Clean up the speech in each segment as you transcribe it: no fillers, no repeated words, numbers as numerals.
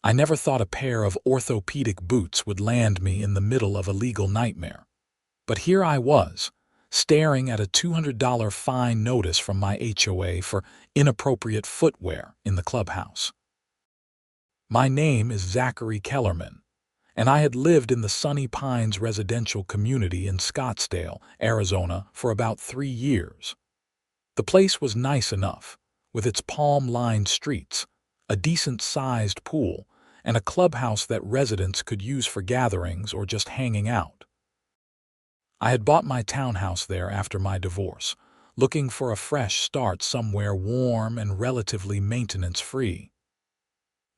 I never thought a pair of orthopedic boots would land me in the middle of a legal nightmare. But here I was, staring at a $200 fine notice from my HOA for inappropriate footwear in the clubhouse. My name is Zachary Kellerman, and I had lived in the Sunny Pines residential community in Scottsdale, Arizona, for about 3 years. The place was nice enough, with its palm-lined streets, a decent-sized pool, and a clubhouse that residents could use for gatherings or just hanging out. I had bought my townhouse there after my divorce, looking for a fresh start somewhere warm and relatively maintenance-free.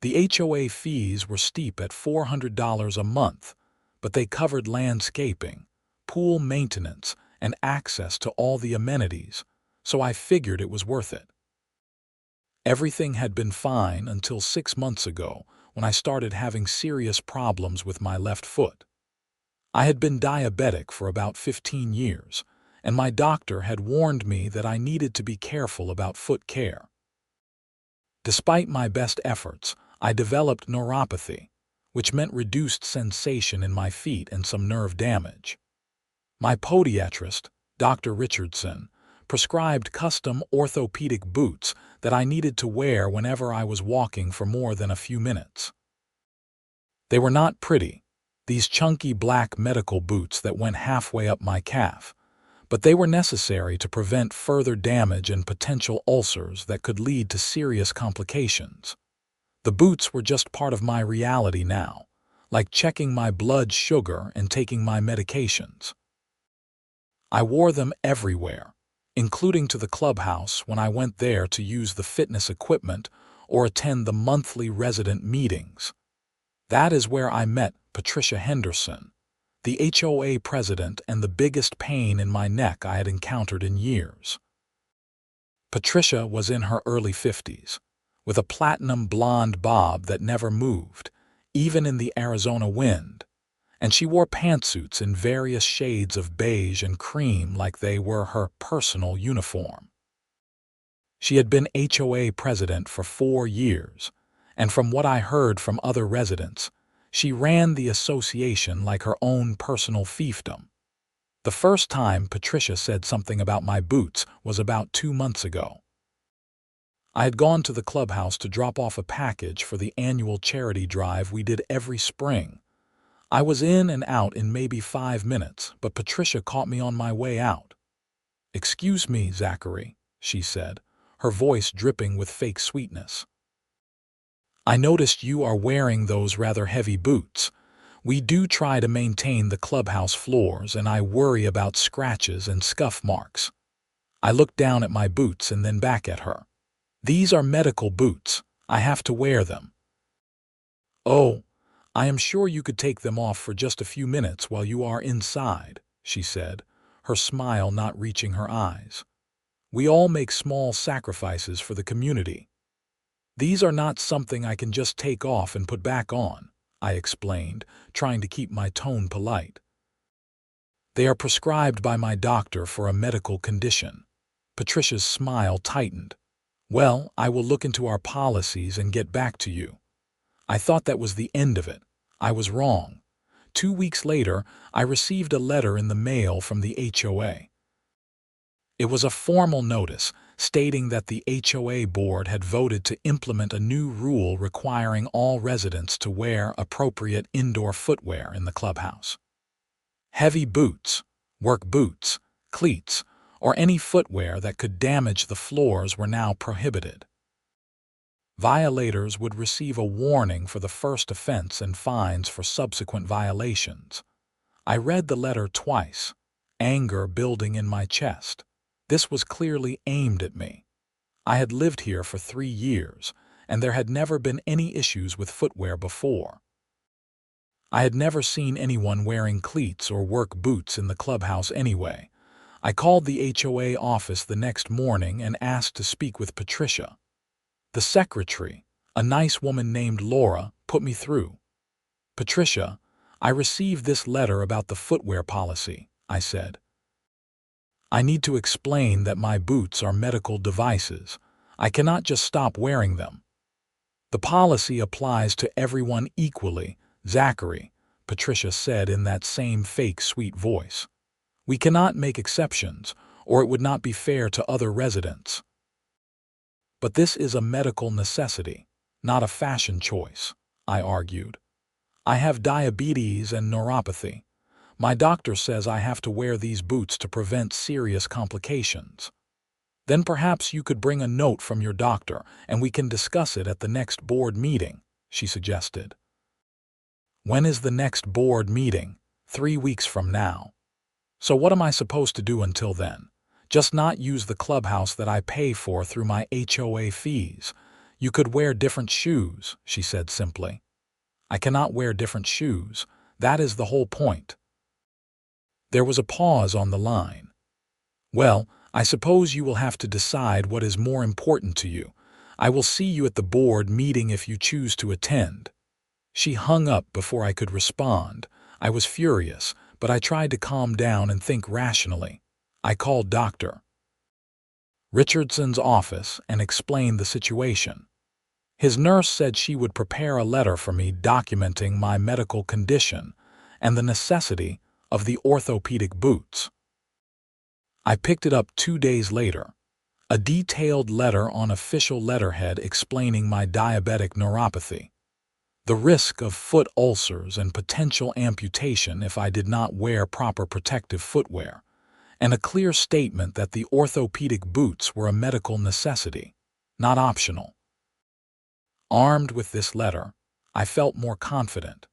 The HOA fees were steep at $400 a month, but they covered landscaping, pool maintenance, and access to all the amenities, so I figured it was worth it. Everything had been fine until 6 months ago, when I started having serious problems with my left foot. I had been diabetic for about 15 years, and my doctor had warned me that I needed to be careful about foot care. Despite my best efforts, I developed neuropathy, which meant reduced sensation in my feet and some nerve damage. My podiatrist, Dr. Richardson, prescribed custom orthopedic boots that I needed to wear whenever I was walking for more than a few minutes. They were not pretty, these chunky black medical boots that went halfway up my calf, but they were necessary to prevent further damage and potential ulcers that could lead to serious complications. The boots were just part of my reality now, like checking my blood sugar and taking my medications. I wore them everywhere, including to the clubhouse when I went there to use the fitness equipment or attend the monthly resident meetings. That is where I met Patricia Henderson, the HOA president and the biggest pain in my neck I had encountered in years. Patricia was in her early 50s, with a platinum blonde bob that never moved, even in the Arizona wind, and she wore pantsuits in various shades of beige and cream like they were her personal uniform. She had been HOA president for 4 years, and from what I heard from other residents, she ran the association like her own personal fiefdom. The first time Patricia said something about my boots was about 2 months ago. I had gone to the clubhouse to drop off a package for the annual charity drive we did every spring. I was in and out in maybe 5 minutes, but Patricia caught me on my way out. "Excuse me, Zachary," she said, her voice dripping with fake sweetness. "I noticed you are wearing those rather heavy boots. We do try to maintain the clubhouse floors, and I worry about scratches and scuff marks." I looked down at my boots and then back at her. "These are medical boots. I have to wear them." "Oh, I am sure you could take them off for just a few minutes while you are inside," she said, her smile not reaching her eyes. "We all make small sacrifices for the community." "These are not something I can just take off and put back on," I explained, trying to keep my tone polite. "They are prescribed by my doctor for a medical condition." Patricia's smile tightened. "Well, I will look into our policies and get back to you." I thought that was the end of it. I was wrong. 2 weeks later, I received a letter in the mail from the HOA. It was a formal notice stating that the HOA board had voted to implement a new rule requiring all residents to wear appropriate indoor footwear in the clubhouse. Heavy boots, work boots, cleats, or any footwear that could damage the floors were now prohibited. Violators would receive a warning for the first offense and fines for subsequent violations. I read the letter twice, anger building in my chest. This was clearly aimed at me. I had lived here for 3 years, and there had never been any issues with footwear before. I had never seen anyone wearing cleats or work boots in the clubhouse anyway. I called the HOA office the next morning and asked to speak with Patricia. The secretary, a nice woman named Laura, put me through. "Patricia, I received this letter about the footwear policy," I said. "I need to explain that my boots are medical devices. I cannot just stop wearing them." The policy applies to everyone equally, Zachary, Patricia said in that same fake sweet voice. We cannot make exceptions, or it would not be fair to other residents. But this is a medical necessity, not a fashion choice, I argued. I have diabetes and neuropathy. My doctor says I have to wear these boots to prevent serious complications. Then perhaps you could bring a note from your doctor and we can discuss it at the next board meeting, she suggested. When is the next board meeting? 3 weeks from now. So what am I supposed to do until then? Just not use the clubhouse that I pay for through my HOA fees. You could wear different shoes, she said simply. I cannot wear different shoes. That is the whole point. There was a pause on the line. Well, I suppose you will have to decide what is more important to you. I will see you at the board meeting if you choose to attend. She hung up before I could respond. I was furious, but I tried to calm down and think rationally. I called Dr. Richardson's office and explained the situation. His nurse said she would prepare a letter for me documenting my medical condition and the necessity of the orthopedic boots. I picked it up 2 days later, a detailed letter on official letterhead explaining my diabetic neuropathy, the risk of foot ulcers and potential amputation if I did not wear proper protective footwear, and a clear statement that the orthopedic boots were a medical necessity, not optional. Armed with this letter, I felt more confident.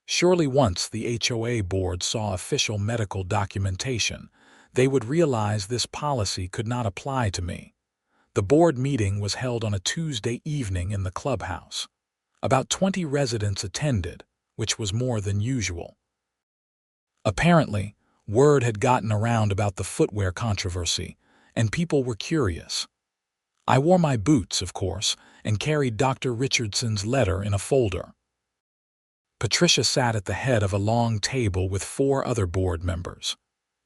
Surely once the HOA board saw official medical documentation, they would realize this policy could not apply to me. The board meeting was held on a Tuesday evening in the clubhouse. About 20 residents attended, which was more than usual. Apparently, word had gotten around about the footwear controversy, and people were curious. I wore my boots, of course, and carried Dr. Richardson's letter in a folder. Patricia sat at the head of a long table with 4 other board members,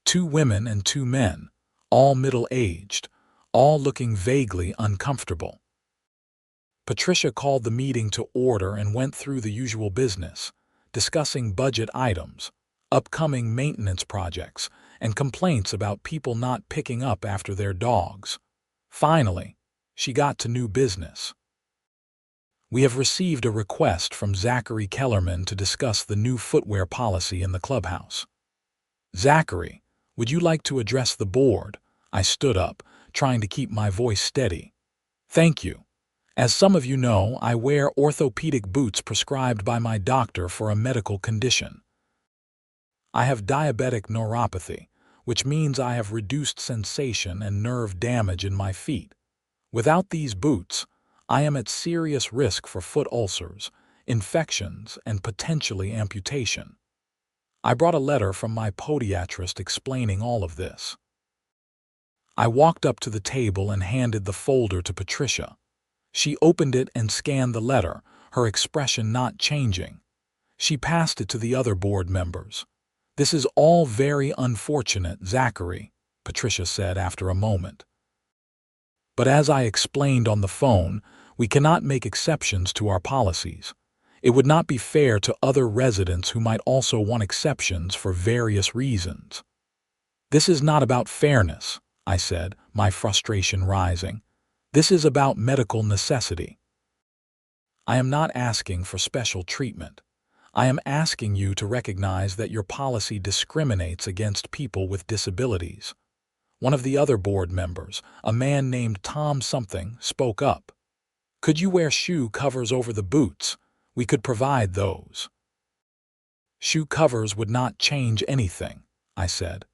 2 women and 2 men, all middle-aged, all looking vaguely uncomfortable. Patricia called the meeting to order and went through the usual business, discussing budget items, upcoming maintenance projects, and complaints about people not picking up after their dogs. Finally, she got to new business. We have received a request from Zachary Kellerman to discuss the new footwear policy in the clubhouse. Zachary, would you like to address the board? I stood up, trying to keep my voice steady. Thank you. As some of you know, I wear orthopedic boots prescribed by my doctor for a medical condition. I have diabetic neuropathy, which means I have reduced sensation and nerve damage in my feet. Without these boots, I am at serious risk for foot ulcers, infections, and potentially amputation. I brought a letter from my podiatrist explaining all of this. I walked up to the table and handed the folder to Patricia. She opened it and scanned the letter, her expression not changing. She passed it to the other board members. This is all very unfortunate, Zachary, Patricia said after a moment. But as I explained on the phone, we cannot make exceptions to our policies. It would not be fair to other residents who might also want exceptions for various reasons. This is not about fairness, I said, my frustration rising. This is about medical necessity. I am not asking for special treatment. I am asking you to recognize that your policy discriminates against people with disabilities. One of the other board members, a man named Tom something, spoke up. Could you wear shoe covers over the boots? We could provide those. Shoe covers would not change anything, I said.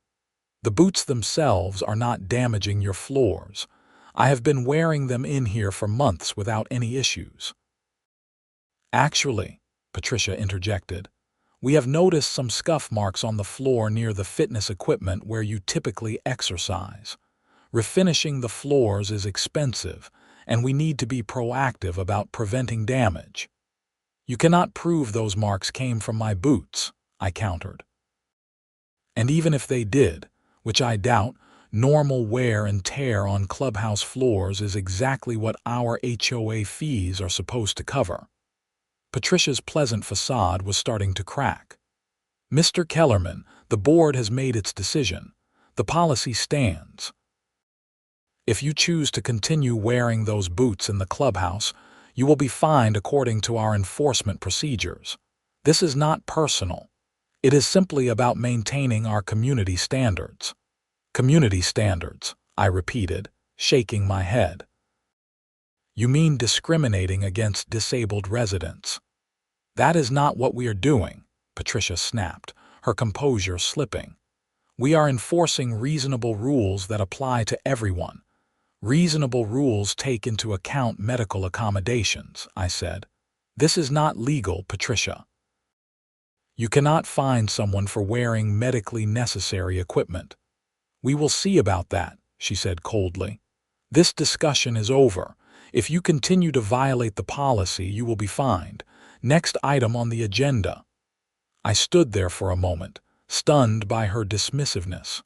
The boots themselves are not damaging your floors. I have been wearing them in here for months without any issues. Actually, Patricia interjected, we have noticed some scuff marks on the floor near the fitness equipment where you typically exercise. Refinishing the floors is expensive, and we need to be proactive about preventing damage. You cannot prove those marks came from my boots, I countered. And even if they did, which I doubt, Normal wear and tear on clubhouse floors is exactly what our HOA fees are supposed to cover. Patricia's pleasant facade was starting to crack. Mr. Kellerman, the board has made its decision. The policy stands. If you choose to continue wearing those boots in the clubhouse, you will be fined according to our enforcement procedures. This is not personal. It is simply about maintaining our community standards. Community standards, I repeated, shaking my head. You mean discriminating against disabled residents? That is not what we are doing, Patricia snapped, her composure slipping. We are enforcing reasonable rules that apply to everyone. Reasonable rules take into account medical accommodations, I said. This is not legal, Patricia. You cannot fine someone for wearing medically necessary equipment. We will see about that, she said coldly. This discussion is over. If you continue to violate the policy, you will be fined. Next item on the agenda. I stood there for a moment, stunned by her dismissiveness.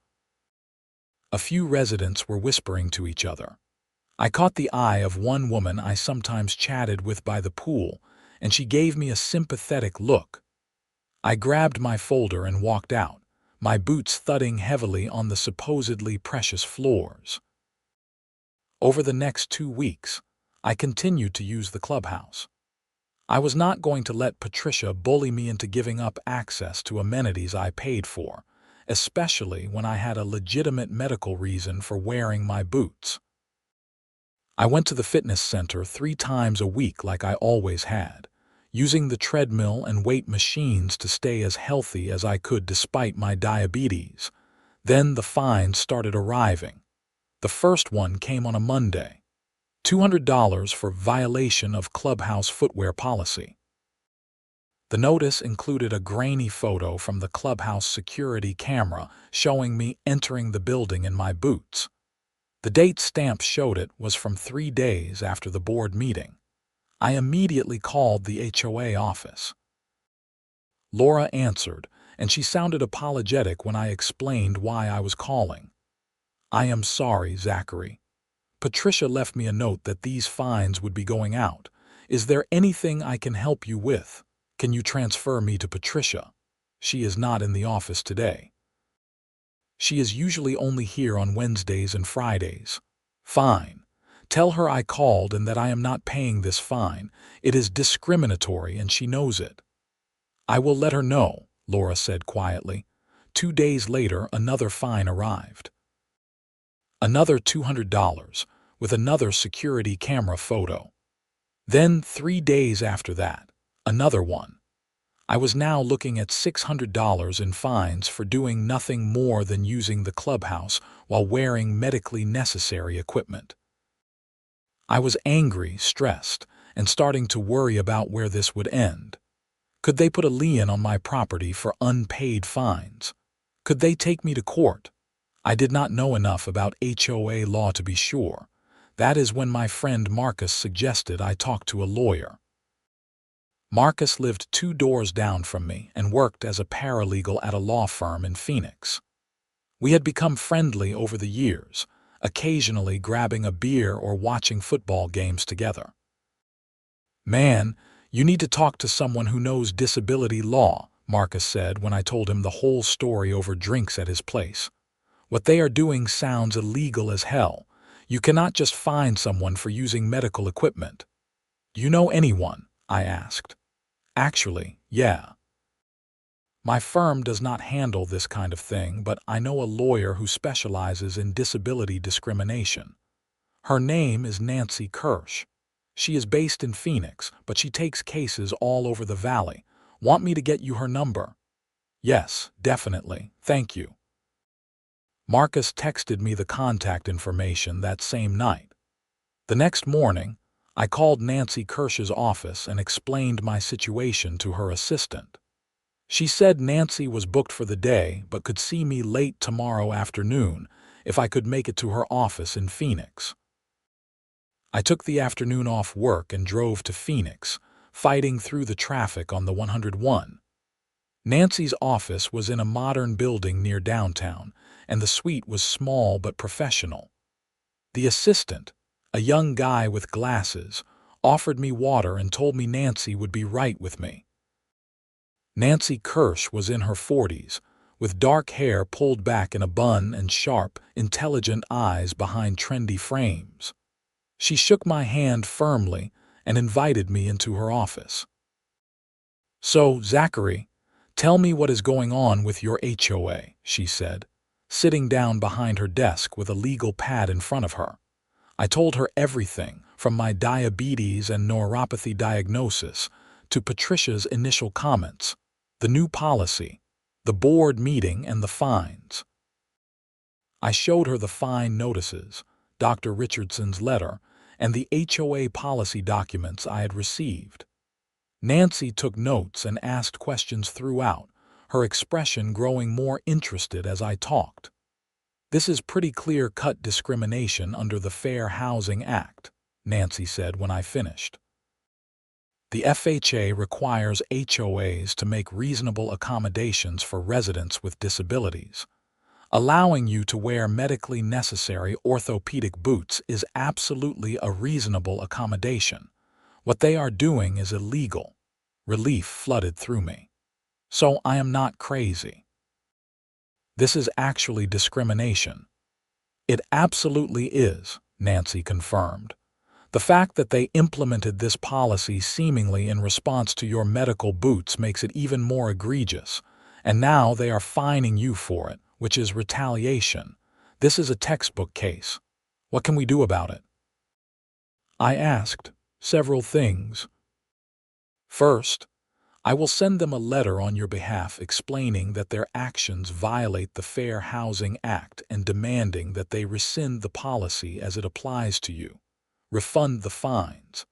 A few residents were whispering to each other. I caught the eye of one woman I sometimes chatted with by the pool, and she gave me a sympathetic look. I grabbed my folder and walked out, my boots thudding heavily on the supposedly precious floors. Over the next 2 weeks, I continued to use the clubhouse. I was not going to let Patricia bully me into giving up access to amenities I paid for, especially when I had a legitimate medical reason for wearing my boots. I went to the fitness center 3 times a week like I always had, using the treadmill and weight machines to stay as healthy as I could despite my diabetes. Then the fines started arriving. The first one came on a Monday. $200 for violation of clubhouse footwear policy. The notice included a grainy photo from the clubhouse security camera showing me entering the building in my boots. The date stamp showed it was from 3 days after the board meeting. I immediately called the HOA office. Laura answered, and she sounded apologetic when I explained why I was calling. I am sorry, Zachary. Patricia left me a note that these fines would be going out. Is there anything I can help you with? Can you transfer me to Patricia? She is not in the office today. She is usually only here on Wednesdays and Fridays. Fine. Tell her I called and that I am not paying this fine. It is discriminatory and she knows it. I will let her know, Laura said quietly. 2 days later, another fine arrived. Another $200, with another security camera photo. Then 3 days after that, another one. I was now looking at $600 in fines for doing nothing more than using the clubhouse while wearing medically necessary equipment. I was angry, stressed, and starting to worry about where this would end. Could they put a lien on my property for unpaid fines? Could they take me to court? I did not know enough about HOA law to be sure. That is when my friend Marcus suggested I talk to a lawyer. Marcus lived 2 doors down from me and worked as a paralegal at a law firm in Phoenix. We had become friendly over the years, occasionally grabbing a beer or watching football games together. Man, you need to talk to someone who knows disability law, Marcus said when I told him the whole story over drinks at his place. What they are doing sounds illegal as hell. You cannot just fine someone for using medical equipment. Do you know anyone? I asked. Actually, yeah. My firm does not handle this kind of thing, but I know a lawyer who specializes in disability discrimination. Her name is Nancy Kirsch. She is based in Phoenix, but she takes cases all over the valley. Want me to get you her number? Yes, definitely. Thank you. Marcus texted me the contact information that same night. The next morning, I called Nancy Kirsch's office and explained my situation to her assistant. She said Nancy was booked for the day but could see me late tomorrow afternoon if I could make it to her office in Phoenix. I took the afternoon off work and drove to Phoenix, fighting through the traffic on the 101. Nancy's office was in a modern building near downtown, and the suite was small but professional. The assistant, a young guy with glasses, offered me water and told me Nancy would be right with me. Nancy Kirsch was in her 40s, with dark hair pulled back in a bun and sharp, intelligent eyes behind trendy frames. She shook my hand firmly and invited me into her office. "So, Zachary, tell me what is going on with your HOA," she said, sitting down behind her desk with a legal pad in front of her. I told her everything, from my diabetes and neuropathy diagnosis to Patricia's initial comments, the new policy, the board meeting, and the fines. I showed her the fine notices, Dr. Richardson's letter, and the HOA policy documents I had received. Nancy took notes and asked questions throughout, her expression growing more interested as I talked. "This is pretty clear-cut discrimination under the Fair Housing Act," Nancy said when I finished. "The FHA requires HOAs to make reasonable accommodations for residents with disabilities. Allowing you to wear medically necessary orthopedic boots is absolutely a reasonable accommodation. What they are doing is illegal." Relief flooded through me. So I am not crazy. This is actually discrimination. "It absolutely is," Nancy confirmed. "The fact that they implemented this policy seemingly in response to your medical boots makes it even more egregious, and now they are fining you for it, which is retaliation. This is a textbook case. What can we do about it?" I asked. "Several things. First, I will send them a letter on your behalf explaining that their actions violate the Fair Housing Act and demanding that they rescind the policy as it applies to you, refund the fines,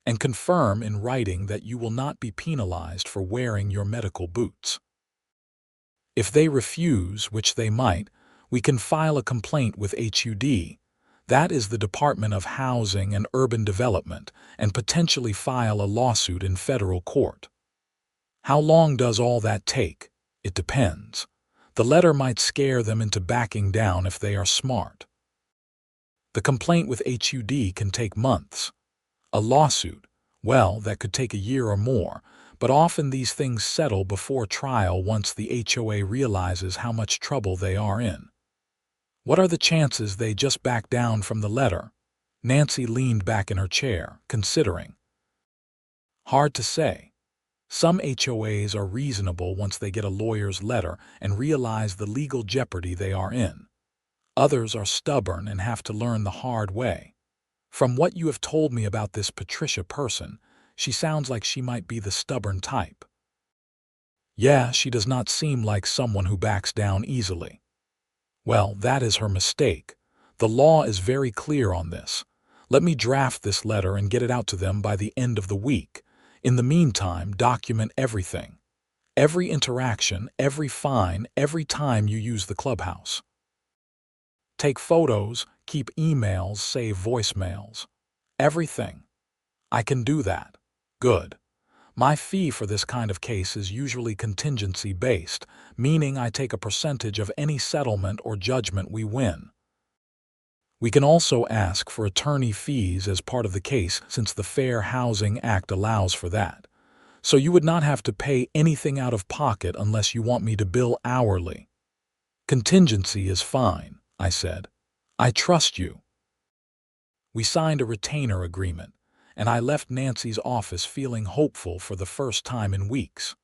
and confirm in writing that you will not be penalized for wearing your medical boots. If they refuse, which they might, we can file a complaint with HUD, that is the Department of Housing and Urban Development, and potentially file a lawsuit in federal court. How long does all that take? It depends. The letter might scare them into backing down if they are smart. The complaint with HUD can take months. A lawsuit, well, that could take a year or more, but often these things settle before trial once the HOA realizes how much trouble they are in. What are the chances they just back down from the letter?" Nancy leaned back in her chair, considering. "Hard to say. Some HOAs are reasonable once they get a lawyer's letter and realize the legal jeopardy they are in. Others are stubborn and have to learn the hard way. From what you have told me about this Patricia person, she sounds like she might be the stubborn type." "Yeah, she does not seem like someone who backs down easily." "Well, that is her mistake. The law is very clear on this. Let me draft this letter and get it out to them by the end of the week. In the meantime, document everything. Every interaction, every fine, every time you use the clubhouse. Take photos, keep emails, save voicemails. Everything. I can do that. Good. My fee for this kind of case is usually contingency-based, meaning I take a percentage of any settlement or judgment we win. We can also ask for attorney fees as part of the case since the Fair Housing Act allows for that. So you would not have to pay anything out of pocket unless you want me to bill hourly." "Contingency is fine," I said. "I trust you." We signed a retainer agreement, and I left Nancy's office feeling hopeful for the first time in weeks.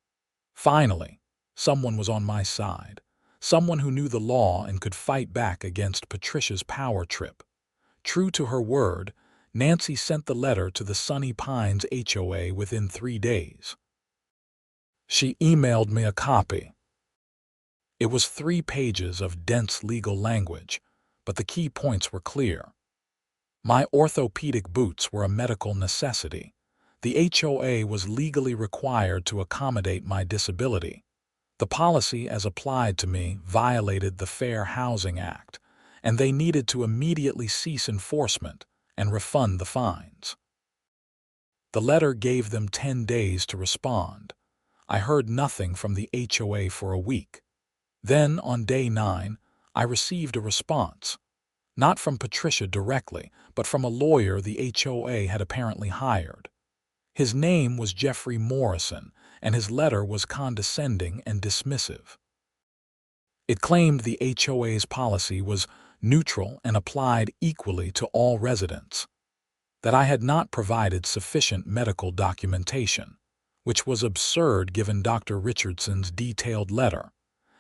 Finally, someone was on my side, someone who knew the law and could fight back against Patricia's power trip. True to her word, Nancy sent the letter to the Sunny Pines HOA within 3 days. She emailed me a copy. It was 3 pages of dense legal language, but the key points were clear. My orthopedic boots were a medical necessity. The HOA was legally required to accommodate my disability. The policy as applied to me violated the Fair Housing Act, and they needed to immediately cease enforcement and refund the fines. The letter gave them 10 days to respond. I heard nothing from the HOA for a week. Then, on day 9, I received a response. Not from Patricia directly, but from a lawyer the HOA had apparently hired. His name was Jeffrey Morrison, and his letter was condescending and dismissive. It claimed the HOA's policy was neutral and applied equally to all residents, that I had not provided sufficient medical documentation, which was absurd given Dr. Richardson's detailed letter,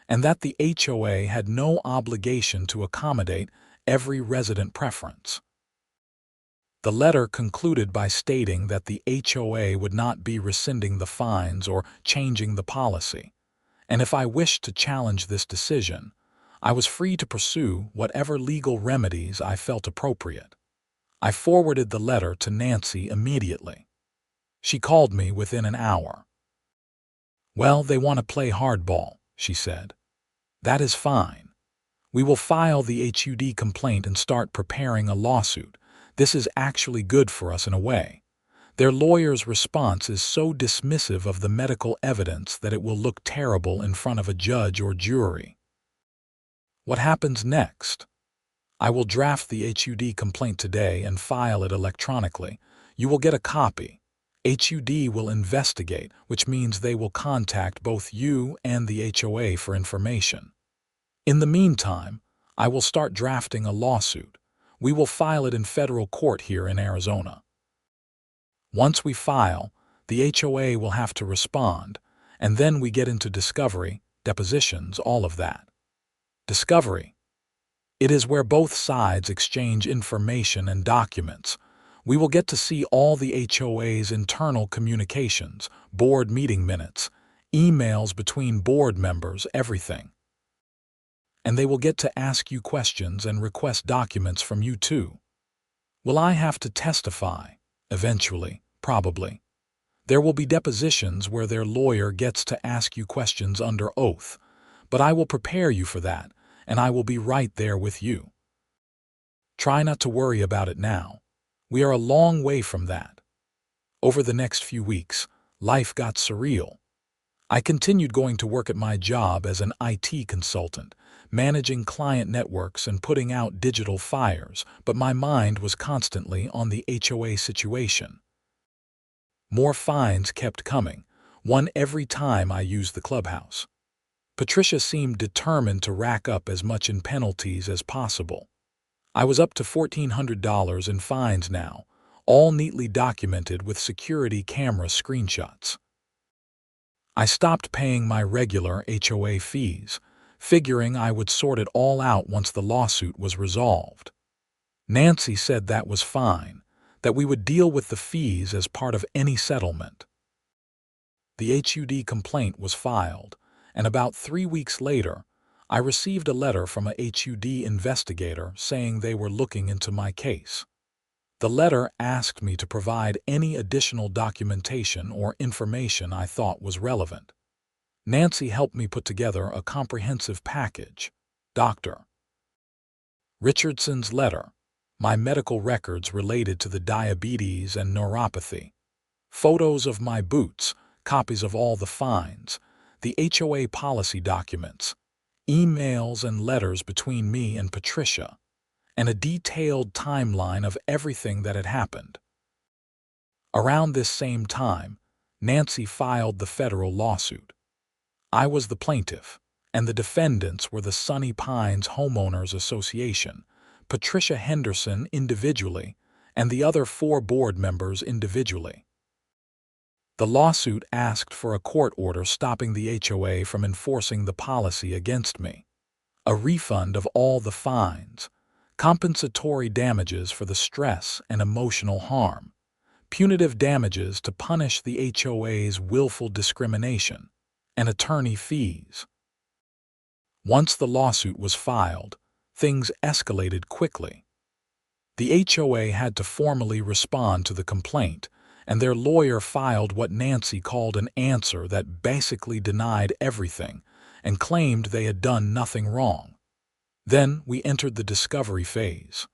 and that the HOA had no obligation to accommodate every resident preference. The letter concluded by stating that the HOA would not be rescinding the fines or changing the policy, and if I wished to challenge this decision, I was free to pursue whatever legal remedies I felt appropriate. I forwarded the letter to Nancy immediately. She called me within an hour. "Well, they want to play hardball," she said. "That is fine. We will file the HUD complaint and start preparing a lawsuit. This is actually good for us in a way. Their lawyer's response is so dismissive of the medical evidence that it will look terrible in front of a judge or jury." What happens next? I will draft the HUD complaint today and file it electronically. You will get a copy. HUD will investigate, which means they will contact both you and the HOA for information. In the meantime, I will start drafting a lawsuit. We will file it in federal court here in Arizona. Once we file, the HOA will have to respond, and then we get into discovery, depositions, all of that. Discovery. It is where both sides exchange information and documents. We will get to see all the HOA's internal communications, board meeting minutes, emails between board members, everything. And they will get to ask you questions and request documents from you too. Will I have to testify? Eventually, probably. There will be depositions where their lawyer gets to ask you questions under oath, but I will prepare you for that, and I will be right there with you. Try not to worry about it now. We are a long way from that. Over the next few weeks, life got surreal. I continued going to work at my job as an IT consultant, managing client networks and putting out digital fires, but my mind was constantly on the HOA situation. More fines kept coming, one every time I used the clubhouse. Patricia seemed determined to rack up as much in penalties as possible. I was up to $1,400 in fines now, all neatly documented with security camera screenshots. I stopped paying my regular HOA fees, figuring I would sort it all out once the lawsuit was resolved. Nancy said that was fine, that we would deal with the fees as part of any settlement. The HUD complaint was filed, and about 3 weeks later, I received a letter from a HUD investigator saying they were looking into my case. The letter asked me to provide any additional documentation or information I thought was relevant. Nancy helped me put together a comprehensive package. Dr. Richardson's letter, my medical records related to the diabetes and neuropathy, photos of my boots, copies of all the fines, the HOA policy documents, emails and letters between me and Patricia, and a detailed timeline of everything that had happened. Around this same time, Nancy filed the federal lawsuit. I was the plaintiff, and the defendants were the Sunny Pines Homeowners Association, Patricia Henderson individually, and the other 4 board members individually. The lawsuit asked for a court order stopping the HOA from enforcing the policy against me, a refund of all the fines, compensatory damages for the stress and emotional harm, punitive damages to punish the HOA's willful discrimination, and attorney fees. Once the lawsuit was filed, things escalated quickly. The HOA had to formally respond to the complaint, and their lawyer filed what Nancy called an answer that basically denied everything and claimed they had done nothing wrong. Then we entered the discovery phase.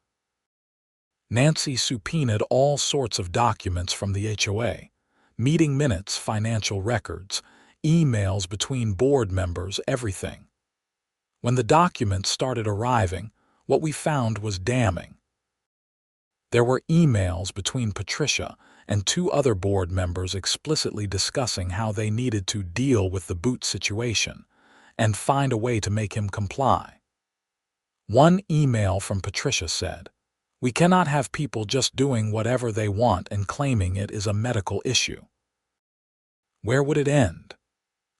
Nancy subpoenaed all sorts of documents from the HOA, meeting minutes, financial records, emails between board members, everything. When the documents started arriving, what we found was damning. There were emails between Patricia and two other board members explicitly discussing how they needed to deal with the boot situation and find a way to make him comply. One email from Patricia said, "We cannot have people just doing whatever they want and claiming it is a medical issue." Where would it end?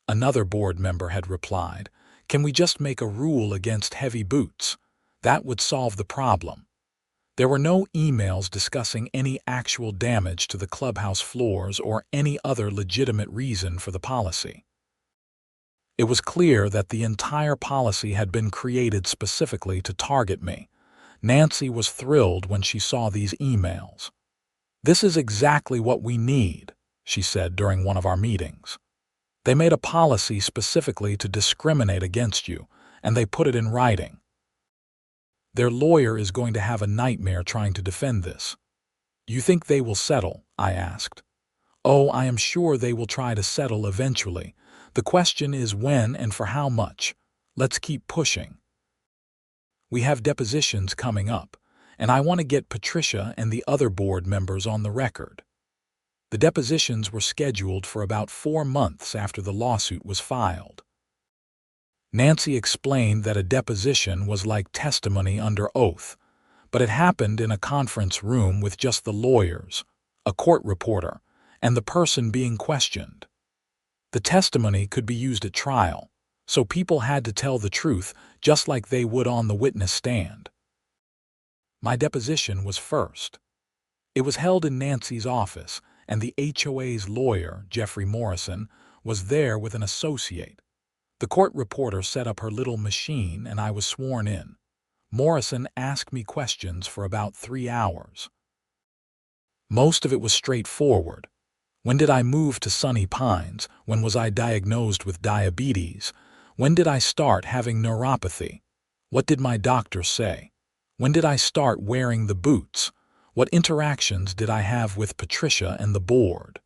Another board member had replied, "Can we just make a rule against heavy boots? That would solve the problem." There were no emails discussing any actual damage to the clubhouse floors or any other legitimate reason for the policy. It was clear that the entire policy had been created specifically to target me. Nancy was thrilled when she saw these emails. "This is exactly what we need," she said during one of our meetings. "They made a policy specifically to discriminate against you, and they put it in writing. Their lawyer is going to have a nightmare trying to defend this." "You think they will settle?" I asked. "Oh, I am sure they will try to settle eventually. The question is when and for how much. Let's keep pushing. We have depositions coming up, and I want to get Patricia and the other board members on the record." The depositions were scheduled for about 4 months after the lawsuit was filed. Nancy explained that a deposition was like testimony under oath, but it happened in a conference room with just the lawyers, a court reporter, and the person being questioned. The testimony could be used at trial, so people had to tell the truth just like they would on the witness stand. My deposition was first. It was held in Nancy's office, and the HOA's lawyer, Jeffrey Morrison, was there with an associate. The court reporter set up her little machine and I was sworn in. Morrison asked me questions for about 3 hours. Most of it was straightforward. When did I move to Sunny Pines? When was I diagnosed with diabetes? When did I start having neuropathy? What did my doctor say? When did I start wearing the boots? What interactions did I have with Patricia and the board?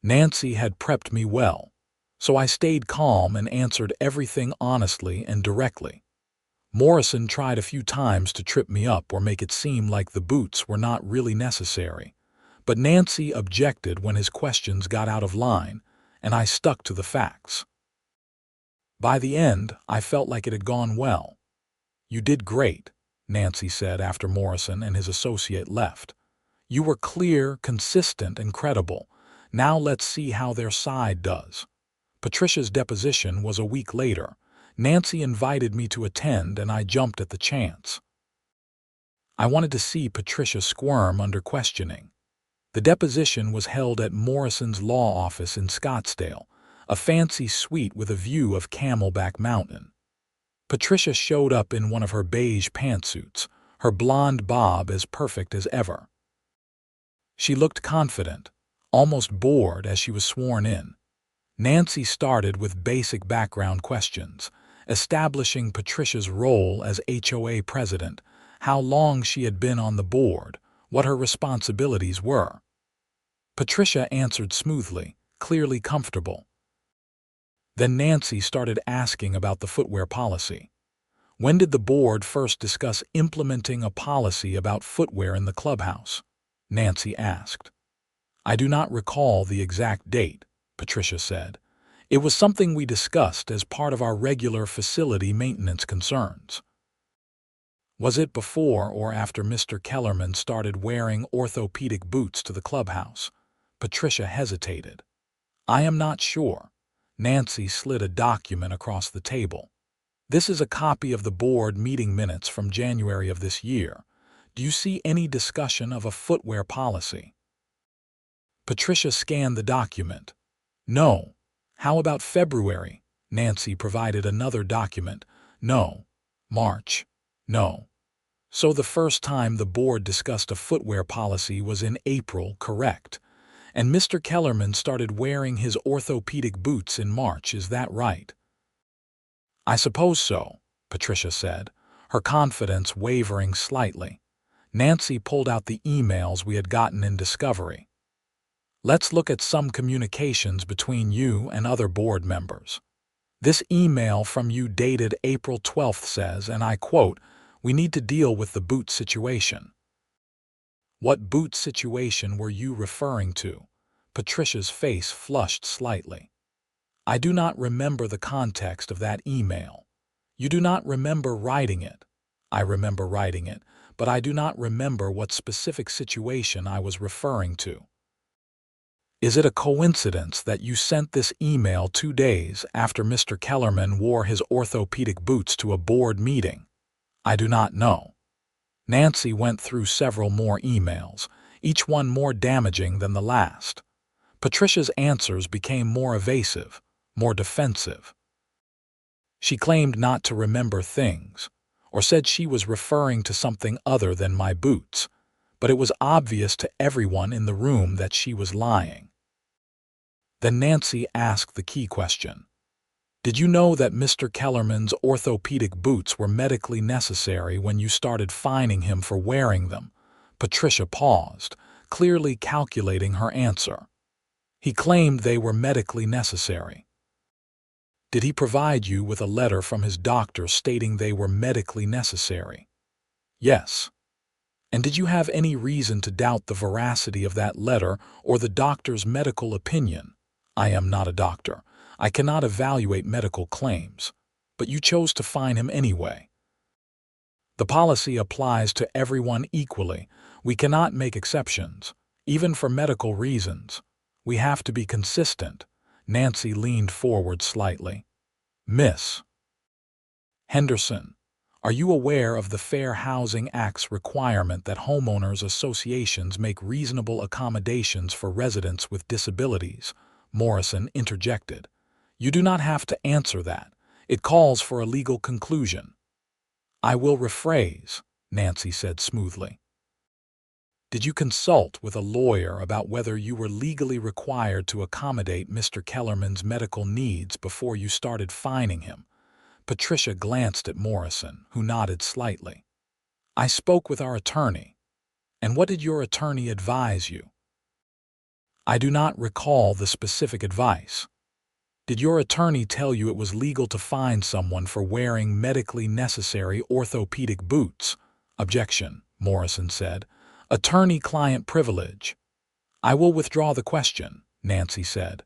Nancy had prepped me well, so I stayed calm and answered everything honestly and directly. Morrison tried a few times to trip me up or make it seem like the boots were not really necessary, but Nancy objected when his questions got out of line, and I stuck to the facts. By the end, I felt like it had gone well. "You did great," Nancy said after Morrison and his associate left. "You were clear, consistent, and credible. Now let's see how their side does." Patricia's deposition was a week later. Nancy invited me to attend and I jumped at the chance. I wanted to see Patricia squirm under questioning. The deposition was held at Morrison's law office in Scottsdale, a fancy suite with a view of Camelback Mountain. Patricia showed up in one of her beige pantsuits, her blonde bob as perfect as ever. She looked confident, almost bored as she was sworn in. Nancy started with basic background questions, establishing Patricia's role as HOA president, how long she had been on the board, what her responsibilities were. Patricia answered smoothly, clearly comfortable. Then Nancy started asking about the footwear policy. "When did the board first discuss implementing a policy about footwear in the clubhouse?" Nancy asked. "I do not recall the exact date," Patricia said. "It was something we discussed as part of our regular facility maintenance concerns." "Was it before or after Mr. Kellerman started wearing orthopedic boots to the clubhouse?" Patricia hesitated. "I am not sure." Nancy slid a document across the table. "This is a copy of the board meeting minutes from January of this year. Do you see any discussion of a footwear policy?" Patricia scanned the document. "No." "How about February?" Nancy provided another document. "No." "March?" "No." "So the first time the board discussed a footwear policy was in April, correct? And Mr. Kellerman started wearing his orthopedic boots in March, is that right?" "I suppose so," Patricia said, her confidence wavering slightly. Nancy pulled out the emails we had gotten in discovery. Let's look at some communications between you and other board members. This email from you dated April 12th says, and I quote, "We need to deal with the boot situation." What boot situation were you referring to? Patricia's face flushed slightly. I do not remember the context of that email. You do not remember writing it. I remember writing it, but I do not remember what specific situation I was referring to. Is it a coincidence that you sent this email 2 days after Mr. Kellerman wore his orthopedic boots to a board meeting? I do not know. Nancy went through several more emails, each one more damaging than the last. Patricia's answers became more evasive, more defensive. She claimed not to remember things, or said she was referring to something other than my boots, but it was obvious to everyone in the room that she was lying. Then Nancy asked the key question. Did you know that Mr. Kellerman's orthopedic boots were medically necessary when you started fining him for wearing them? Patricia paused, clearly calculating her answer. He claimed they were medically necessary. Did he provide you with a letter from his doctor stating they were medically necessary? Yes. And did you have any reason to doubt the veracity of that letter or the doctor's medical opinion? I am not a doctor. I cannot evaluate medical claims, but you chose to fine him anyway. The policy applies to everyone equally. We cannot make exceptions, even for medical reasons. We have to be consistent. Nancy leaned forward slightly. Miss Henderson, are you aware of the Fair Housing Act's requirement that homeowners associations make reasonable accommodations for residents with disabilities? Morrison interjected. You do not have to answer that. It calls for a legal conclusion. I will rephrase, Nancy said smoothly. Did you consult with a lawyer about whether you were legally required to accommodate Mr. Kellerman's medical needs before you started fining him? Patricia glanced at Morrison, who nodded slightly. I spoke with our attorney. And what did your attorney advise you? I do not recall the specific advice. Did your attorney tell you it was legal to fine someone for wearing medically necessary orthopedic boots? Objection, Morrison said. Attorney-client privilege. I will withdraw the question, Nancy said.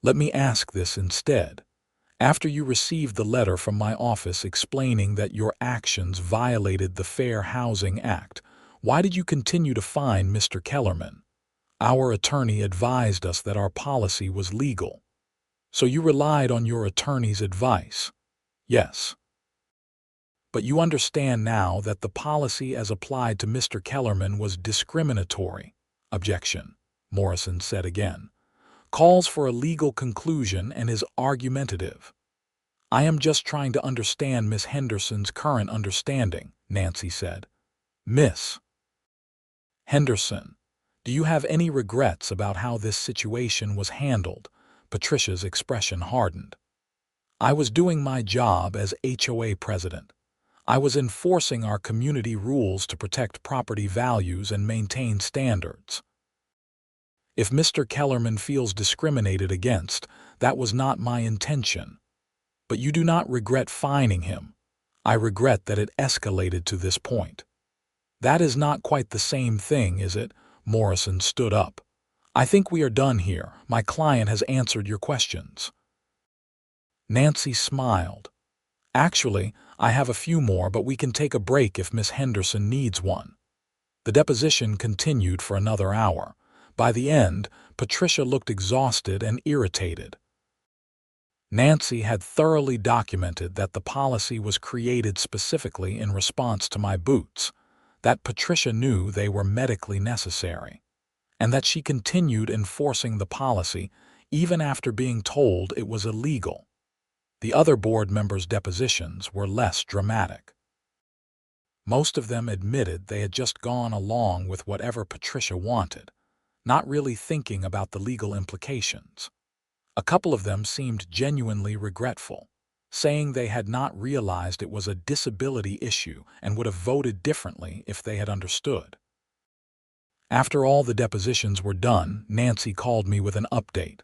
Let me ask this instead. After you received the letter from my office explaining that your actions violated the Fair Housing Act, why did you continue to fine Mr. Kellerman? Our attorney advised us that our policy was legal. So you relied on your attorney's advice? Yes. But you understand now that the policy as applied to Mr. Kellerman was discriminatory. Objection, Morrison said again. Calls for a legal conclusion and is argumentative. I am just trying to understand Miss Henderson's current understanding, Nancy said. Miss Henderson, do you have any regrets about how this situation was handled? Patricia's expression hardened. I was doing my job as HOA president. I was enforcing our community rules to protect property values and maintain standards. If Mr. Kellerman feels discriminated against, that was not my intention. But you do not regret fining him. I regret that it escalated to this point. That is not quite the same thing, is it? Morrison stood up. I think we are done here. My client has answered your questions. Nancy smiled. Actually, I have a few more, but we can take a break if Miss Henderson needs one. The deposition continued for another hour. By the end, Patricia looked exhausted and irritated. Nancy had thoroughly documented that the policy was created specifically in response to my boots, that Patricia knew they were medically necessary, and that she continued enforcing the policy even after being told it was illegal. The other board members' depositions were less dramatic. Most of them admitted they had just gone along with whatever Patricia wanted, not really thinking about the legal implications. A couple of them seemed genuinely regretful, saying they had not realized it was a disability issue and would have voted differently if they had understood. After all the depositions were done, Nancy called me with an update.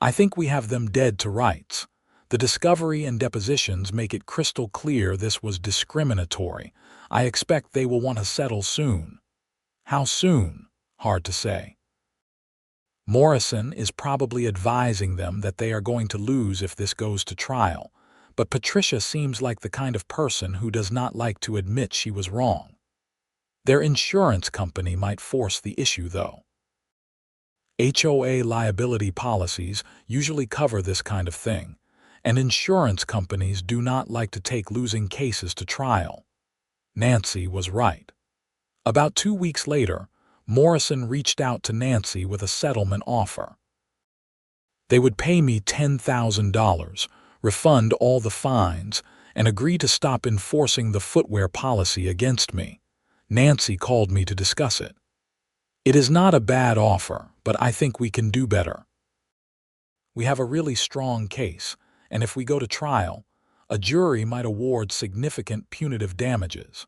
"I think we have them dead to rights. The discovery and depositions make it crystal clear this was discriminatory. I expect they will want to settle soon." How soon? Hard to say. Morrison is probably advising them that they are going to lose if this goes to trial, but Patricia seems like the kind of person who does not like to admit she was wrong. Their insurance company might force the issue, though. HOA liability policies usually cover this kind of thing, and insurance companies do not like to take losing cases to trial. Nancy was right. About 2 weeks later, Morrison reached out to Nancy with a settlement offer. They would pay me $10,000, refund all the fines, and agree to stop enforcing the footwear policy against me. Nancy called me to discuss it. "It is not a bad offer, but I think we can do better. We have a really strong case, and if we go to trial, a jury might award significant punitive damages.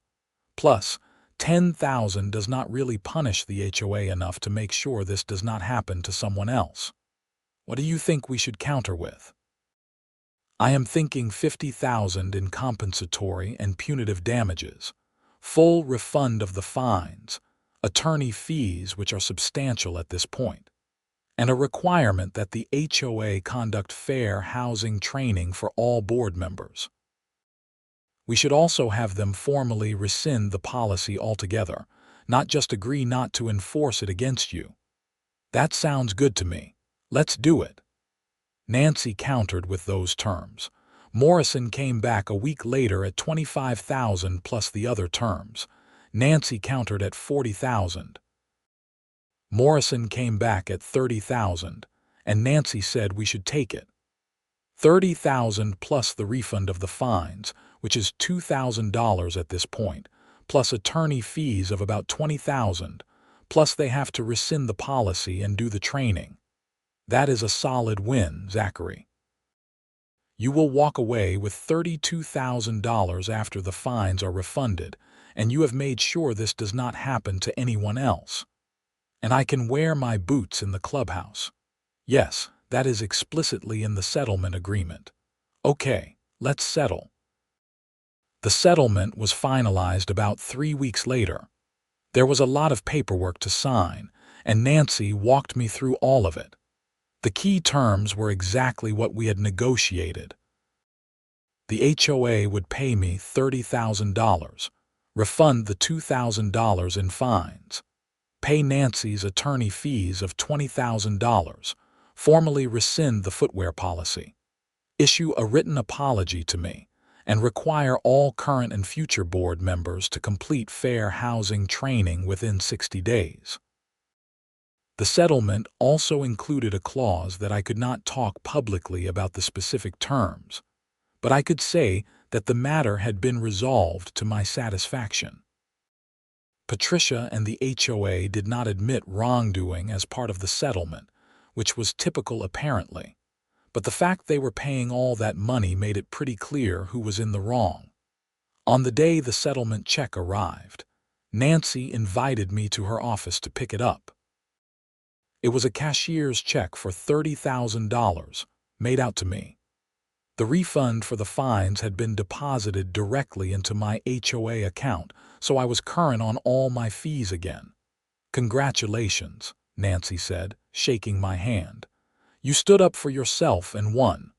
Plus, $10,000 does not really punish the HOA enough to make sure this does not happen to someone else. What do you think we should counter with?" "I am thinking $50,000 in compensatory and punitive damages, full refund of the fines, attorney fees, which are substantial at this point, and a requirement that the HOA conduct fair housing training for all board members. We should also have them formally rescind the policy altogether, not just agree not to enforce it against you." "That sounds good to me. Let's do it." Nancy countered with those terms. Morrison came back a week later at $25,000 plus the other terms. Nancy countered at $40,000. Morrison came back at $30,000, and Nancy said we should take it. $30,000 plus the refund of the fines, which is $2,000 at this point, plus attorney fees of about $20,000, plus they have to rescind the policy and do the training. That is a solid win, Zachary. You will walk away with $32,000 after the fines are refunded, and you have made sure this does not happen to anyone else. And I can wear my boots in the clubhouse. Yes, that is explicitly in the settlement agreement. Okay, let's settle. The settlement was finalized about 3 weeks later. There was a lot of paperwork to sign, and Nancy walked me through all of it. The key terms were exactly what we had negotiated. The HOA would pay me $30,000, refund the $2,000 in fines, pay Nancy's attorney fees of $20,000, formally rescind the footwear policy, issue a written apology to me, and require all current and future board members to complete fair housing training within 60 days. The settlement also included a clause that I could not talk publicly about the specific terms, but I could say that the matter had been resolved to my satisfaction. Patricia and the HOA did not admit wrongdoing as part of the settlement, which was typical apparently, but the fact they were paying all that money made it pretty clear who was in the wrong. On the day the settlement check arrived, Nancy invited me to her office to pick it up. It was a cashier's check for $30,000, made out to me. The refund for the fines had been deposited directly into my HOA account, so I was current on all my fees again. "Congratulations," Nancy said, shaking my hand. "You stood up for yourself and won."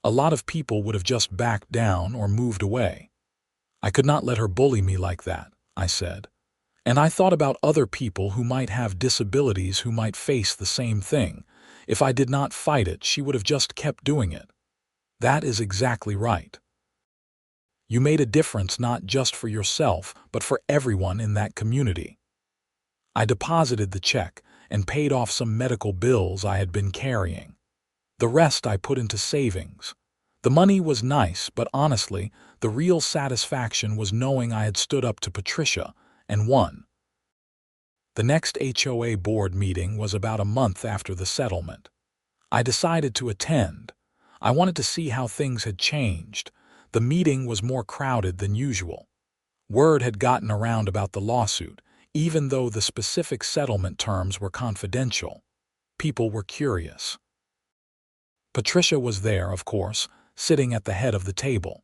A lot of people would have just backed down or moved away. "I could not let her bully me like that," I said. "And I thought about other people who might have disabilities who might face the same thing. If I did not fight it, she would have just kept doing it." "That is exactly right. You made a difference not just for yourself, but for everyone in that community." I deposited the check and paid off some medical bills I had been carrying. The rest I put into savings. The money was nice, but honestly, the real satisfaction was knowing I had stood up to Patricia and won. The next HOA board meeting was about a month after the settlement. I decided to attend. I wanted to see how things had changed. The meeting was more crowded than usual. Word had gotten around about the lawsuit, even though the specific settlement terms were confidential. People were curious. Patricia was there, of course, sitting at the head of the table.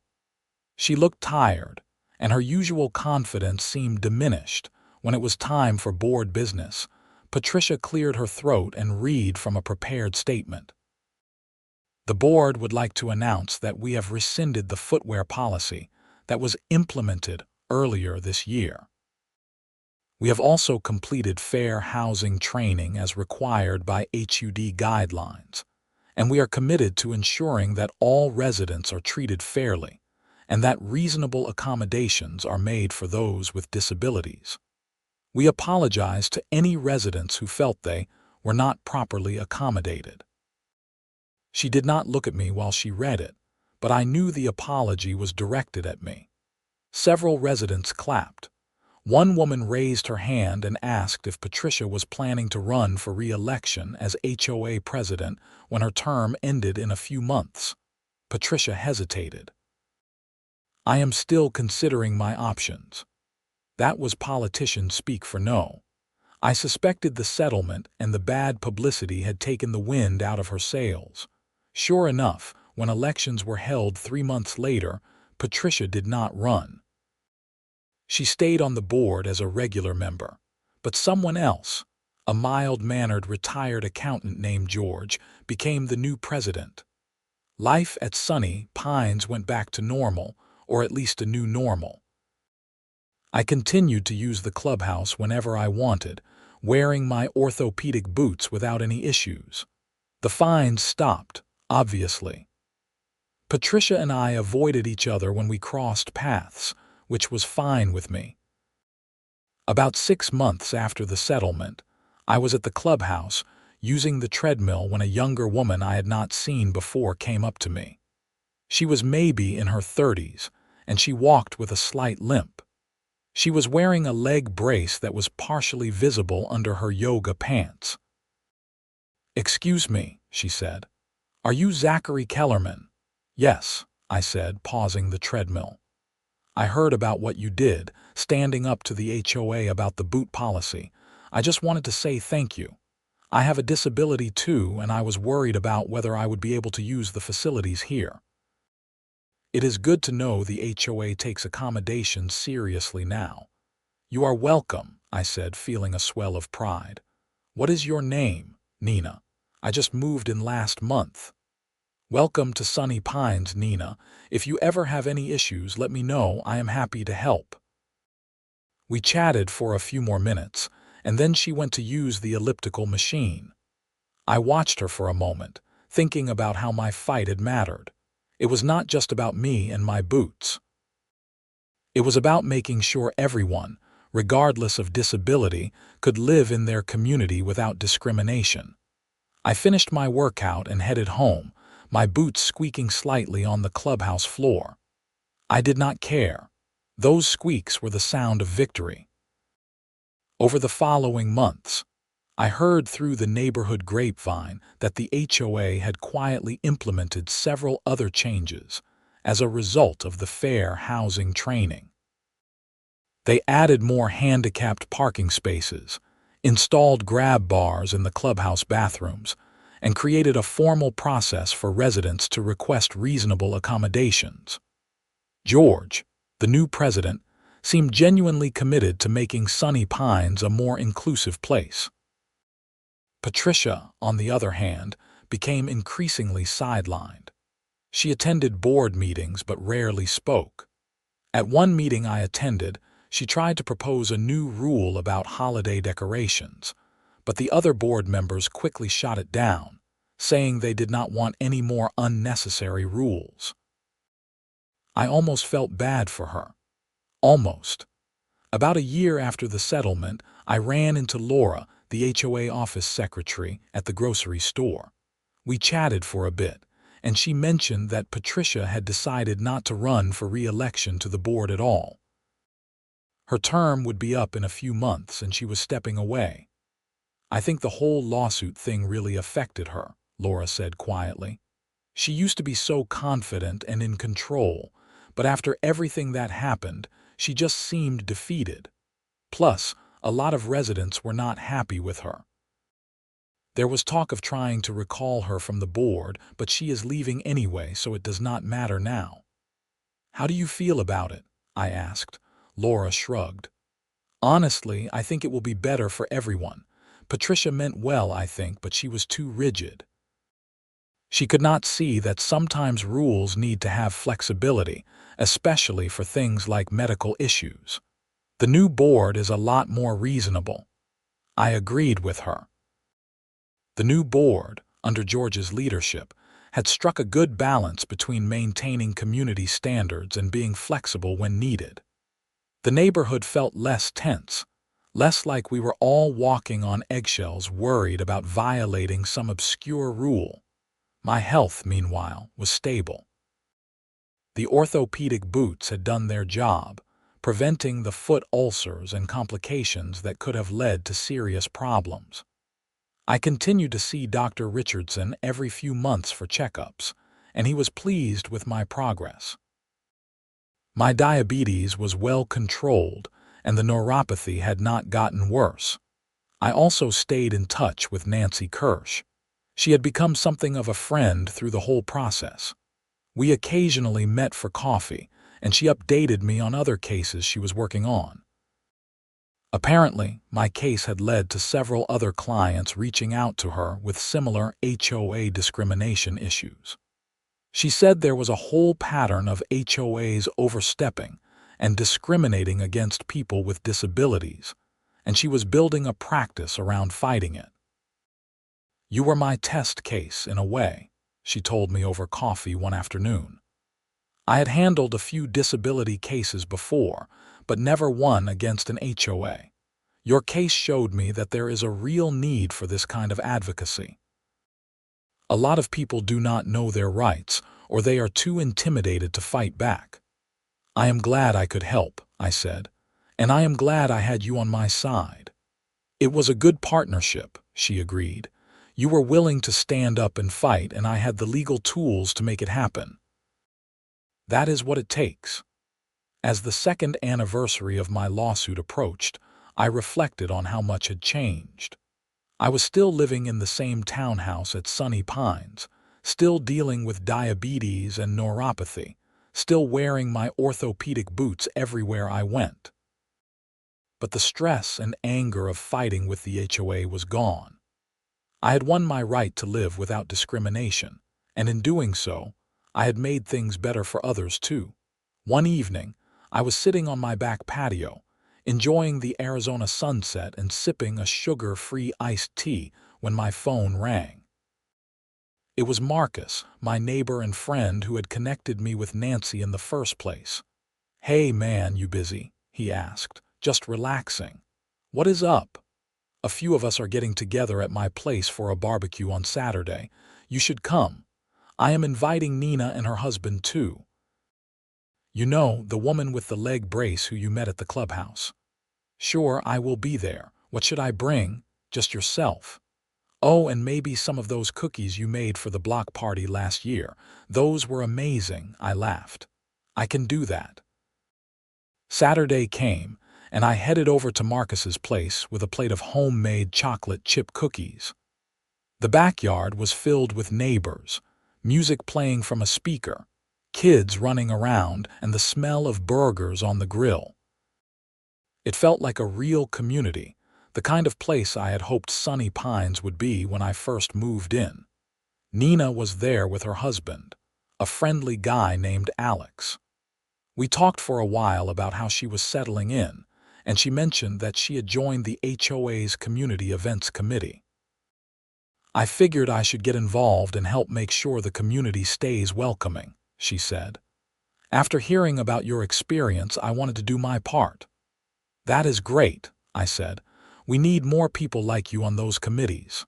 She looked tired, and her usual confidence seemed diminished. When it was time for board business, Patricia cleared her throat and read from a prepared statement. The board would like to announce that we have rescinded the footwear policy that was implemented earlier this year. We have also completed fair housing training as required by HUD guidelines, and we are committed to ensuring that all residents are treated fairly and that reasonable accommodations are made for those with disabilities. We apologize to any residents who felt they were not properly accommodated. She did not look at me while she read it, but I knew the apology was directed at me. Several residents clapped. One woman raised her hand and asked if Patricia was planning to run for re-election as HOA president when her term ended in a few months. Patricia hesitated. I am still considering my options. That was politician speak for no. I suspected the settlement and the bad publicity had taken the wind out of her sails. Sure enough, when elections were held 3 months later, Patricia did not run. She stayed on the board as a regular member, but someone else, a mild-mannered retired accountant named George, became the new president. Life at Sunny Pines went back to normal, or at least a new normal. I continued to use the clubhouse whenever I wanted, wearing my orthopedic boots without any issues. The fines stopped, obviously. Patricia and I avoided each other when we crossed paths, which was fine with me. About 6 months after the settlement, I was at the clubhouse using the treadmill when a younger woman I had not seen before came up to me. She was maybe in her 30s, and she walked with a slight limp. She was wearing a leg brace that was partially visible under her yoga pants. "Excuse me," she said. "Are you Zachary Kellerman?" "Yes," I said, pausing the treadmill. "I heard about what you did, standing up to the HOA about the boot policy. I just wanted to say thank you. I have a disability too, and I was worried about whether I would be able to use the facilities here. It is good to know the HOA takes accommodations seriously now." "You are welcome," I said, feeling a swell of pride. "What is your name?" "Nina. I just moved in last month." "Welcome to Sunny Pines, Nina. If you ever have any issues, let me know. I am happy to help." We chatted for a few more minutes, and then she went to use the elliptical machine. I watched her for a moment, thinking about how my fight had mattered. It was not just about me and my boots. It was about making sure everyone, regardless of disability, could live in their community without discrimination. I finished my workout and headed home, my boots squeaking slightly on the clubhouse floor. I did not care. Those squeaks were the sound of victory. Over the following months, I heard through the neighborhood grapevine that the HOA had quietly implemented several other changes as a result of the fair housing training. They added more handicapped parking spaces, installed grab bars in the clubhouse bathrooms, and created a formal process for residents to request reasonable accommodations. George, the new president, seemed genuinely committed to making Sunny Pines a more inclusive place. Patricia, on the other hand, became increasingly sidelined. She attended board meetings but rarely spoke. At one meeting I attended, she tried to propose a new rule about holiday decorations, but the other board members quickly shot it down, saying they did not want any more unnecessary rules. I almost felt bad for her. Almost. About a year after the settlement, I ran into Laura, the HOA office secretary, at the grocery store. We chatted for a bit, and she mentioned that Patricia had decided not to run for re-election to the board at all. Her term would be up in a few months and she was stepping away. "I think the whole lawsuit thing really affected her," Laura said quietly. "She used to be so confident and in control, but after everything that happened, she just seemed defeated. Plus, A lot of residents were not happy with her. There was talk of trying to recall her from the board, but she is leaving anyway, so it does not matter now. How do you feel about it? I asked. Laura shrugged. Honestly, I think it will be better for everyone. Patricia meant well, I think, but she was too rigid. She could not see that sometimes rules need to have flexibility, especially for things like medical issues. The new board is a lot more reasonable. I agreed with her. The new board, under George's leadership, had struck a good balance between maintaining community standards and being flexible when needed. The neighborhood felt less tense, less like we were all walking on eggshells worried about violating some obscure rule. My health, meanwhile, was stable. The orthopedic boots had done their job, preventing the foot ulcers and complications that could have led to serious problems. I continued to see Dr. Richardson every few months for checkups, and he was pleased with my progress. My diabetes was well controlled, and the neuropathy had not gotten worse. I also stayed in touch with Nancy Kirsch. She had become something of a friend through the whole process. We occasionally met for coffee, and she updated me on other cases she was working on. Apparently, my case had led to several other clients reaching out to her with similar HOA discrimination issues. She said there was a whole pattern of HOAs overstepping and discriminating against people with disabilities, and she was building a practice around fighting it. You were my test case, in a way, she told me over coffee one afternoon. I had handled a few disability cases before, but never one against an HOA. Your case showed me that there is a real need for this kind of advocacy. A lot of people do not know their rights, or they are too intimidated to fight back. I am glad I could help, I said, and I am glad I had you on my side. It was a good partnership, she agreed. You were willing to stand up and fight, and I had the legal tools to make it happen. That is what it takes. As the second anniversary of my lawsuit approached, I reflected on how much had changed. I was still living in the same townhouse at Sunny Pines, still dealing with diabetes and neuropathy, still wearing my orthopedic boots everywhere I went. But the stress and anger of fighting with the HOA was gone. I had won my right to live without discrimination, and in doing so, I had made things better for others too. One evening, I was sitting on my back patio, enjoying the Arizona sunset and sipping a sugar-free iced tea when my phone rang. It was Marcus, my neighbor and friend who had connected me with Nancy in the first place. "Hey man, you busy?" he asked, just relaxing. "What is up? A few of us are getting together at my place for a barbecue on Saturday. You should come. I am inviting Nina and her husband too. You know, the woman with the leg brace who you met at the clubhouse." "Sure, I will be there. What should I bring? Just yourself." "Oh, and maybe some of those cookies you made for the block party last year. Those were amazing," I laughed. "I can do that." Saturday came, and I headed over to Marcus's place with a plate of homemade chocolate chip cookies. The backyard was filled with neighbors, music playing from a speaker, kids running around, and the smell of burgers on the grill. It felt like a real community, the kind of place I had hoped Sunny Pines would be when I first moved in. Nina was there with her husband, a friendly guy named Alex. We talked for a while about how she was settling in, and she mentioned that she had joined the HOA's Community Events Committee. "I figured I should get involved and help make sure the community stays welcoming," she said. "After hearing about your experience, I wanted to do my part." "That is great," I said. "We need more people like you on those committees."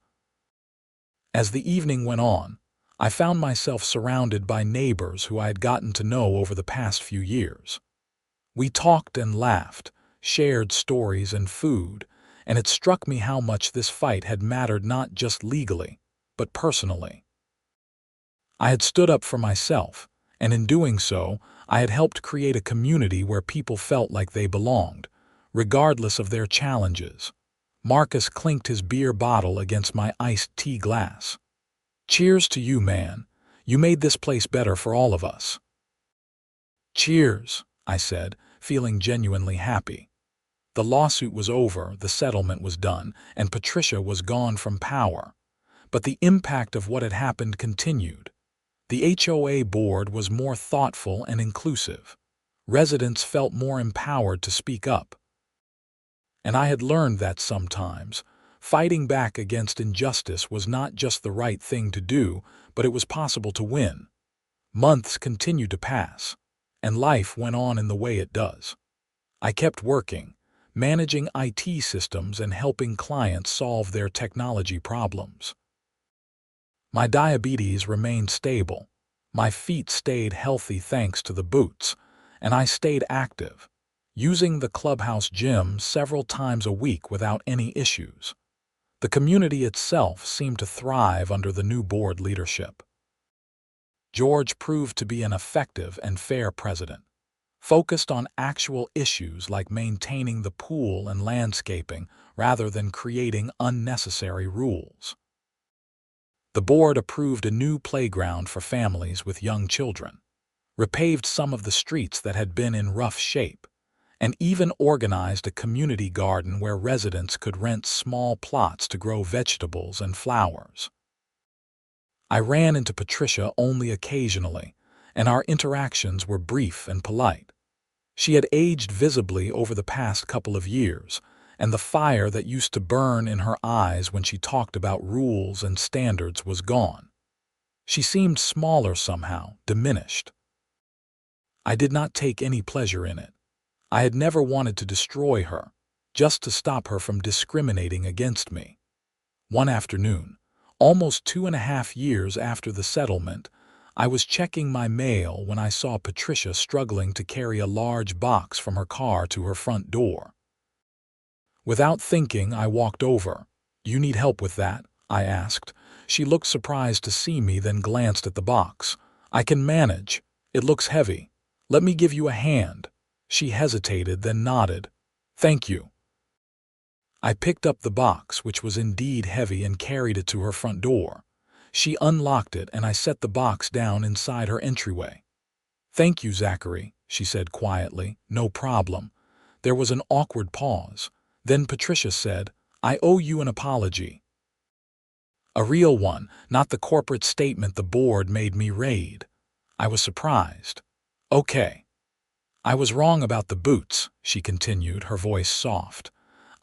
As the evening went on, I found myself surrounded by neighbors who I had gotten to know over the past few years. We talked and laughed, shared stories and food, and it struck me how much this fight had mattered not just legally, but personally. I had stood up for myself, and in doing so, I had helped create a community where people felt like they belonged, regardless of their challenges. Marcus clinked his beer bottle against my iced tea glass. "Cheers to you, man. You made this place better for all of us." "Cheers," I said, feeling genuinely happy. The lawsuit was over, the settlement was done, and Patricia was gone from power. But the impact of what had happened continued. The HOA board was more thoughtful and inclusive. Residents felt more empowered to speak up. And I had learned that sometimes fighting back against injustice was not just the right thing to do, but it was possible to win. Months continued to pass, and life went on in the way it does. I kept working, managing IT systems and helping clients solve their technology problems. My diabetes remained stable, my feet stayed healthy thanks to the boots, and I stayed active, using the Clubhouse gym several times a week without any issues. The community itself seemed to thrive under the new board leadership. George proved to be an effective and fair president, focused on actual issues like maintaining the pool and landscaping rather than creating unnecessary rules. The board approved a new playground for families with young children, repaved some of the streets that had been in rough shape, and even organized a community garden where residents could rent small plots to grow vegetables and flowers. I ran into Patricia only occasionally, and our interactions were brief and polite. She had aged visibly over the past couple of years, and the fire that used to burn in her eyes when she talked about rules and standards was gone. She seemed smaller somehow, diminished. I did not take any pleasure in it. I had never wanted to destroy her, just to stop her from discriminating against me. One afternoon, almost 2.5 years after the settlement, I was checking my mail when I saw Patricia struggling to carry a large box from her car to her front door. Without thinking, I walked over. "You need help with that?" I asked. She looked surprised to see me, then glanced at the box. "I can manage. It looks heavy. Let me give you a hand." She hesitated, then nodded. "Thank you." I picked up the box, which was indeed heavy, and carried it to her front door. She unlocked it, and I set the box down inside her entryway. "Thank you, Zachary," she said quietly. "No problem." There was an awkward pause. Then Patricia said, "I owe you an apology." A real one, not the corporate statement the board made me read. I was surprised. "Okay. I was wrong about the boots," she continued, her voice soft.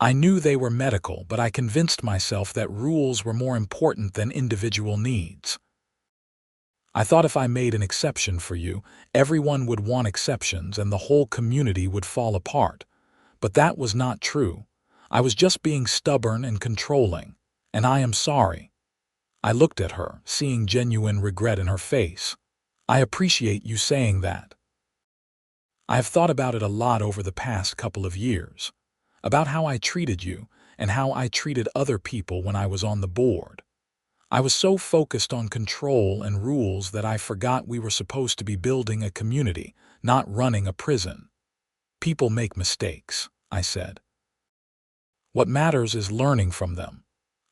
"I knew they were medical, but I convinced myself that rules were more important than individual needs. I thought if I made an exception for you, everyone would want exceptions and the whole community would fall apart. But that was not true. I was just being stubborn and controlling, and I am sorry." I looked at her, seeing genuine regret in her face. "I appreciate you saying that. I have thought about it a lot over the past couple of years, about how I treated you and how I treated other people when I was on the board. I was so focused on control and rules that I forgot we were supposed to be building a community, not running a prison." "People make mistakes," I said. "What matters is learning from them."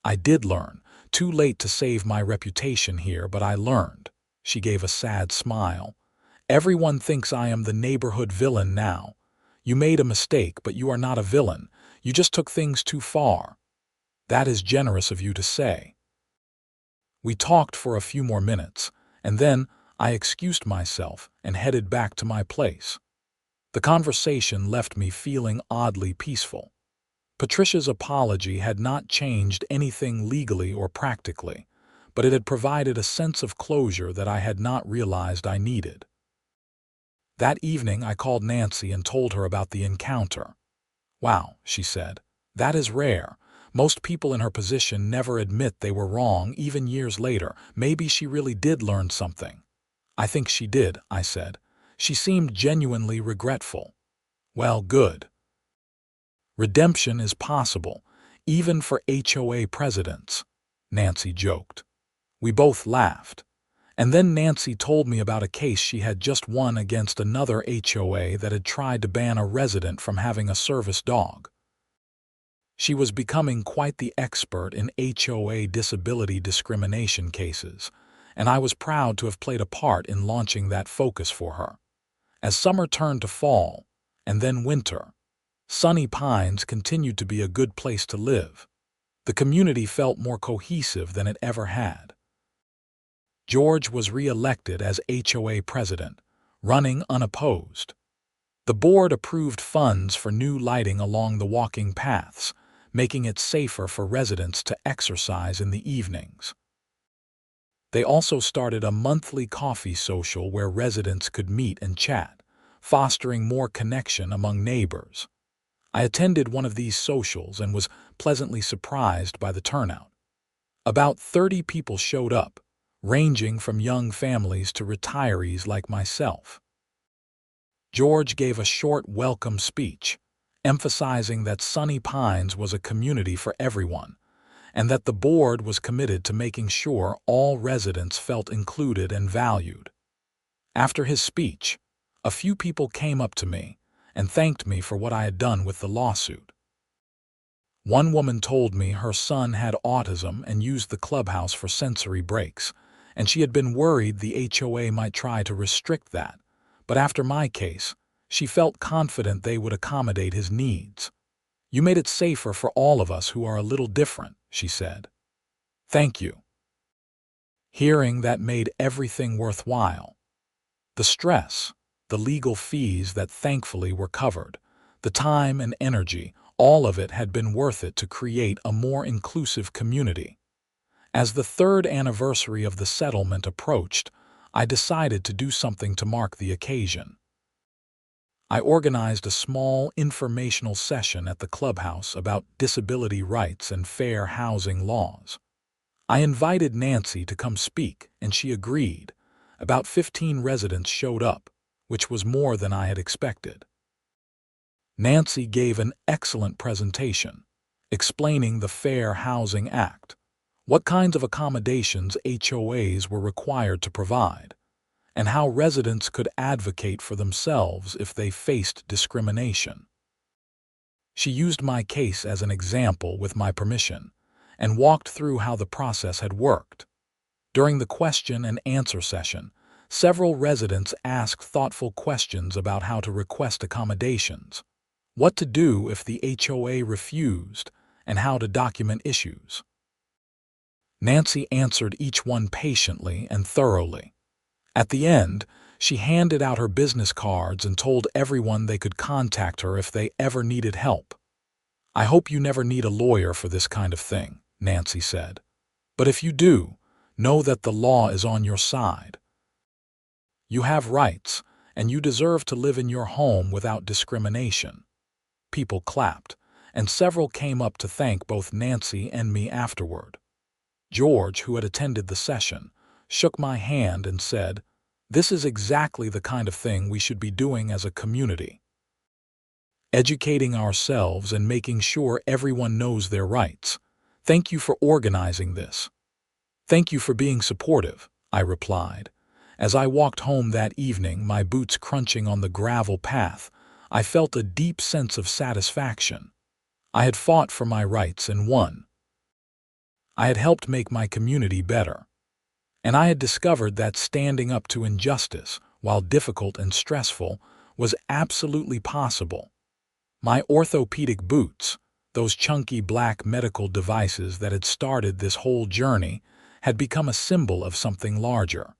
I did learn. Too late to save my reputation here, but I learned. She gave a sad smile. "Everyone thinks I am the neighborhood villain now. You made a mistake, but you are not a villain. You just took things too far." "That is generous of you to say." We talked for a few more minutes, and then I excused myself and headed back to my place. The conversation left me feeling oddly peaceful. Patricia's apology had not changed anything legally or practically, but it had provided a sense of closure that I had not realized I needed. That evening, I called Nancy and told her about the encounter. "Wow," she said, "that is rare. Most people in her position never admit they were wrong, even years later. Maybe she really did learn something." "I think she did," I said. "She seemed genuinely regretful." "Well, good. Redemption is possible, even for HOA presidents," Nancy joked. We both laughed. And then Nancy told me about a case she had just won against another HOA that had tried to ban a resident from having a service dog. She was becoming quite the expert in HOA disability discrimination cases, and I was proud to have played a part in launching that focus for her. As summer turned to fall, and then winter, Sunny Pines continued to be a good place to live. The community felt more cohesive than it ever had. George was re-elected as HOA president, running unopposed. The board approved funds for new lighting along the walking paths, making it safer for residents to exercise in the evenings. They also started a monthly coffee social where residents could meet and chat, fostering more connection among neighbors. I attended one of these socials and was pleasantly surprised by the turnout. About 30 people showed up, ranging from young families to retirees like myself. George gave a short welcome speech, emphasizing that Sunny Pines was a community for everyone, and that the board was committed to making sure all residents felt included and valued. After his speech, a few people came up to me and thanked me for what I had done with the lawsuit. One woman told me her son had autism and used the clubhouse for sensory breaks, and she had been worried the HOA might try to restrict that, but after my case, she felt confident they would accommodate his needs. "You made it safer for all of us who are a little different," she said. "Thank you." Hearing that made everything worthwhile. The stress, the legal fees that thankfully were covered, the time and energy, all of it had been worth it to create a more inclusive community. As the 3rd anniversary of the settlement approached, I decided to do something to mark the occasion. I organized a small informational session at the clubhouse about disability rights and fair housing laws. I invited Nancy to come speak, and she agreed. About 15 residents showed up, which was more than I had expected. Nancy gave an excellent presentation, explaining the Fair Housing Act, what kinds of accommodations HOAs were required to provide, and how residents could advocate for themselves if they faced discrimination. She used my case as an example with my permission, and walked through how the process had worked. During the question and answer session, several residents asked thoughtful questions about how to request accommodations, what to do if the HOA refused, and how to document issues. Nancy answered each one patiently and thoroughly. At the end, she handed out her business cards and told everyone they could contact her if they ever needed help. "I hope you never need a lawyer for this kind of thing," Nancy said. "But if you do, know that the law is on your side. You have rights, and you deserve to live in your home without discrimination." People clapped, and several came up to thank both Nancy and me afterward. George, who had attended the session, shook my hand and said, "This is exactly the kind of thing we should be doing as a community. Educating ourselves and making sure everyone knows their rights. Thank you for organizing this." "Thank you for being supportive," I replied. As I walked home that evening, my boots crunching on the gravel path, I felt a deep sense of satisfaction. I had fought for my rights and won. I had helped make my community better. And I had discovered that standing up to injustice, while difficult and stressful, was absolutely possible. My orthopedic boots, those chunky black medical devices that had started this whole journey, had become a symbol of something larger.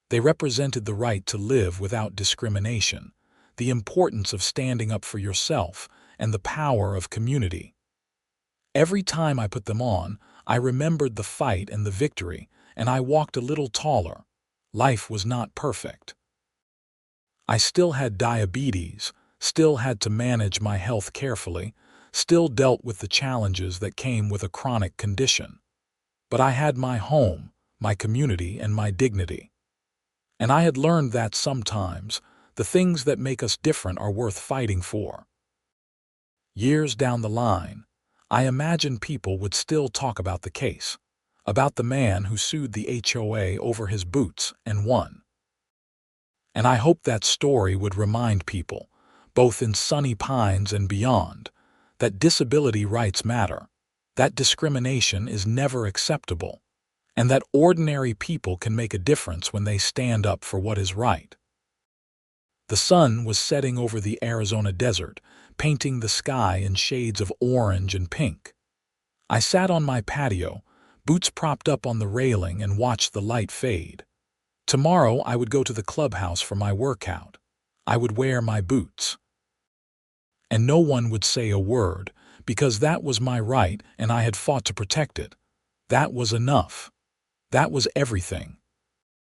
They represented the right to live without discrimination, the importance of standing up for yourself, and the power of community. Every time I put them on, I remembered the fight and the victory, and I walked a little taller. Life was not perfect. I still had diabetes, still had to manage my health carefully, still dealt with the challenges that came with a chronic condition. But I had my home, my community, and my dignity. And I had learned that sometimes the things that make us different are worth fighting for. Years down the line, I imagined people would still talk about the case, about the man who sued the HOA over his boots and won. And I hope that story would remind people, both in Sunny Pines and beyond, that disability rights matter, that discrimination is never acceptable, and that ordinary people can make a difference when they stand up for what is right. The sun was setting over the Arizona desert, painting the sky in shades of orange and pink. I sat on my patio, boots propped up on the railing, and watched the light fade. Tomorrow I would go to the clubhouse for my workout. I would wear my boots. And no one would say a word, because that was my right and I had fought to protect it. That was enough. That was everything.